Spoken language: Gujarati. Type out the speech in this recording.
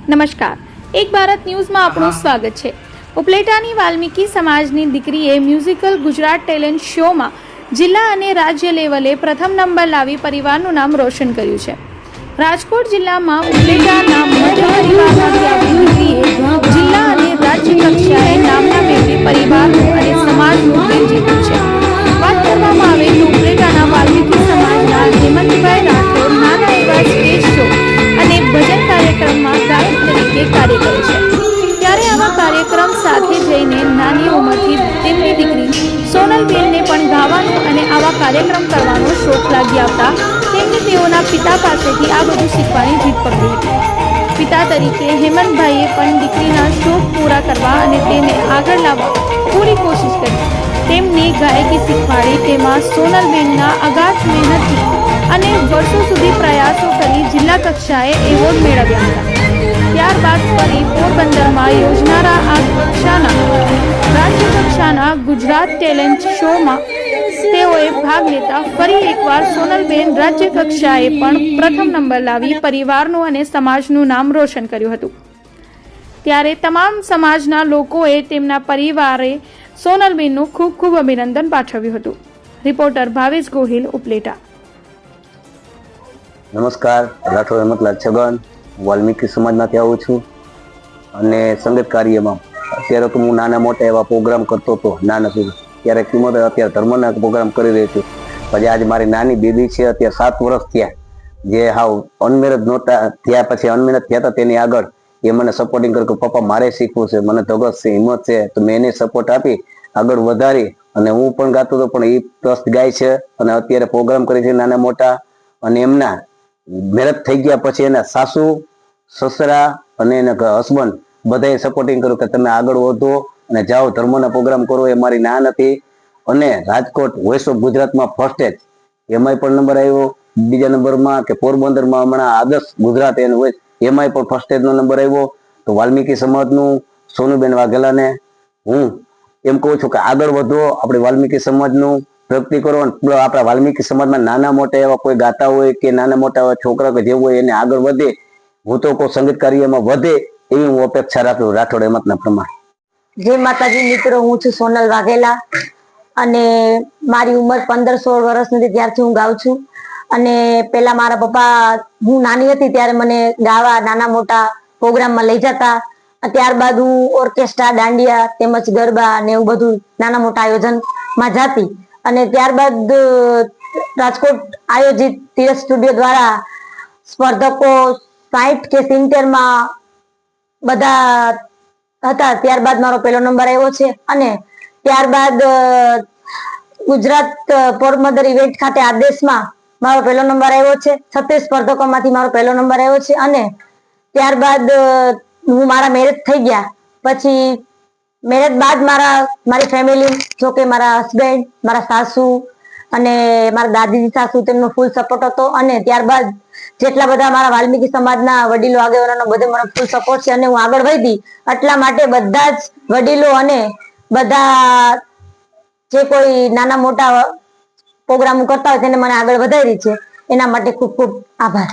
નમસ્કાર, એક ભારત ન્યૂઝમાં આપનું સ્વાગત છે। ઉપલેટાની વાલ્મીકી સમાજની દીકરીએ મ્યુઝિકલ ગુજરાત ટેલેન્ટ શોમાં જિલ્લા અને રાજ્ય લેવલે પ્રથમ નંબર લાવી પરિવારનું નામ રોશન કર્યું છે। રાજકોટ જિલ્લામાં ઉપલેટાના મધ્ય પરિવારમાંથી આવી દીકરીએ જિલ્લા અને રાજ્ય કક્ષાએ નામના મેળવી પરિવારનું અને સમાજનું દિલ જીત્યું છે। વાત કરવામાં આવે તો ઉપલેટાના વાલ્મીકી સમાજના હેમંતભાઈ રાઠોડ નાના એવા સ્ટેજ શો અને ભજન કાર્યક્રમમાં ગાયક તરીકે કાર્ય કરે છે। ત્યારે આવા કાર્યક્રમ સાથે જઈને નાની ઉંમરથી તેમની દીકરી સોનલબેનને પણ ગાવાનું અને આવા કાર્યક્રમ કરવાનો શોખ લાગી આવતા તેમને તેઓના પિતા પાસેથી આ બધું શીખવાની જીદ પકડી હતી। પિતા તરીકે હેમંતભાઈએ પણ દીકરીના શોખ પૂરા કરવા અને તેને આગળ લાવવા પૂરી કોશિશ કરી। તેમની ગાયકી શીખવાડી તેમાં સોનલબેનના અગાધ મહેનતથી અને વર્ષો સુધી પ્રયાસો કરી જિલ્લા કક્ષાએ એવોર્ડ મેળવ્યા હતા। ત્યારબાદ ફરી પોરબંદરમાં યોજનારા આ કક્ષાના રાજ્ય કક્ષાના ગુજરાત ટેલેન્ટ શોમાં તેઓએ ભાગ લેતા ફરી એકવાર સોનલબેન રાજ્ય કક્ષાએ પણ પ્રથમ નંબર લાવી પરિવારનું અને સમાજનું નામ રોશન કર્યું હતું। ત્યારે તમામ સમાજના લોકોએ તેમના પરિવારે સોનલબેનનું ખૂબ ખૂબ અભિનંદન પાઠવ્યું હતું। રિપોર્ટર ભાવેશ ગોહિલ, ઉપલેટા। નમસ્કાર, રાઠોડ હેમંતલાલ છગન, વાલ્મીકી સમાજમાંથી આવું છું અને સંગીત કાર્યમાં અત્યારે તો હું નાના મોટા એવા પ્રોગ્રામ કરતો હતો નાના સુધી, ત્યારે કિંમત અત્યારે ધર્મના પ્રોગ્રામ કરી રહી છું। પછી આજે મારી નાની બેબી છે, અત્યારે 7 વર્ષ થયા, જે હાવ અનમેરેજ નહોતા થયા, પછી અનમેરેજ થયા હતા તેની આગળ એ મને સપોર્ટિંગ કર્યું કે પપ્પા મારે શીખવું છે, મને ધગસ છે, હિંમત છે, તો મેં એને સપોર્ટ આપી આગળ વધારી અને હું પણ ગાતો હતો, પણ એ પ્લસ ગાય છે અને અત્યારે પ્રોગ્રામ કરી છે નાના મોટા। અને એમના મેરેજ થઈ ગયા પછી એના સાસુ સસરા અને એના હસબન્ડ બધાએ સપોર્ટિંગ કર્યું કે તમે આગળ વધો અને જાઓ, ધર્મના પ્રોગ્રામ કરો, એ મારી ના નથી। અને રાજકોટ વોઇસ ઓફ ગુજરાતમાં ફર્સ્ટ એમાંય પણ નંબર આવ્યો, બીજા નંબરમાં કે પોરબંદરમાં હમણાં આદર્શ ગુજરાત એનું હોય એમાંય પણ ફર્સ્ટ નો નંબર આવ્યો। તો વાલ્મીકી સમાજનું સોનુબેન વાઘેલાને હું એમ કહું છું કે આગળ વધો, આપણે વાલ્મીકી સમાજનું પ્રગતિ કરો। આપણા વાલ્મીકી સમાજમાં નાના મોટા એવા કોઈ ગાતા હોય કે નાના મોટા એવા છોકરા કે જેવું હોય એને આગળ વધે, હું તો કોઈ સંગીત કાર્યમાં વધે એવી હું અપેક્ષા રાખું રાઠોડ હેમંતના પ્રમાણે। જય માતાજી મિત્રો, હું છું સોનલ વાઘેલા અને મારી ઉંમર 15-16 વર્ષ નથી ત્યારથી હું ગાઉં છું। અને પેલા મારા પપ્પા, હું નાની હતી ત્યારે મને ગાવા નાના મોટા પ્રોગ્રામમાં લઈ જતા। ત્યારબાદ હું ઓર્કેસ્ટ્રા, દાંડિયા તેમજ ગરબા ને એવું બધું નાના મોટા આયોજનમાં જાતી। અને ત્યારબાદ રાજકોટ આયોજિત તીરથ સ્ટુડિયો દ્વારા સ્પર્ધકો 60 કે 70 માં બધા હતા। ત્યારબાદ મારો પહેલો નંબર આવ્યો છે અને ત્યારબાદ ગુજરાત પોરબંદર ઇવેન્ટ ખાતે આદેશમાં મારો પહેલો નંબર આવ્યો છે। 36 સ્પર્ધકોમાંથી મારો પહેલો નંબર આવ્યો છે। અને ત્યારબાદ હું મારા મેરેજ થઈ ગયા પછી મેરેજ બાદ મારી ફેમિલી, જો કે મારા હસબન્ડ, મારા સાસુ અને મારા દાદીજી સાસુ, તેમનો ફૂલ સપોર્ટ હતો। અને ત્યારબાદ જેટલા બધા મારા વાલ્મીકી સમાજના વડીલો આગેવાનો બધે મને ફૂલ સપોર્ટ છે અને હું આગળ વધી, એટલા માટે બધા જ વડીલો અને બધા જે કોઈ નાના મોટા પ્રોગ્રામ કરતા હોય તેને મને આગળ વધારી છે, એના માટે ખૂબ ખૂબ આભાર।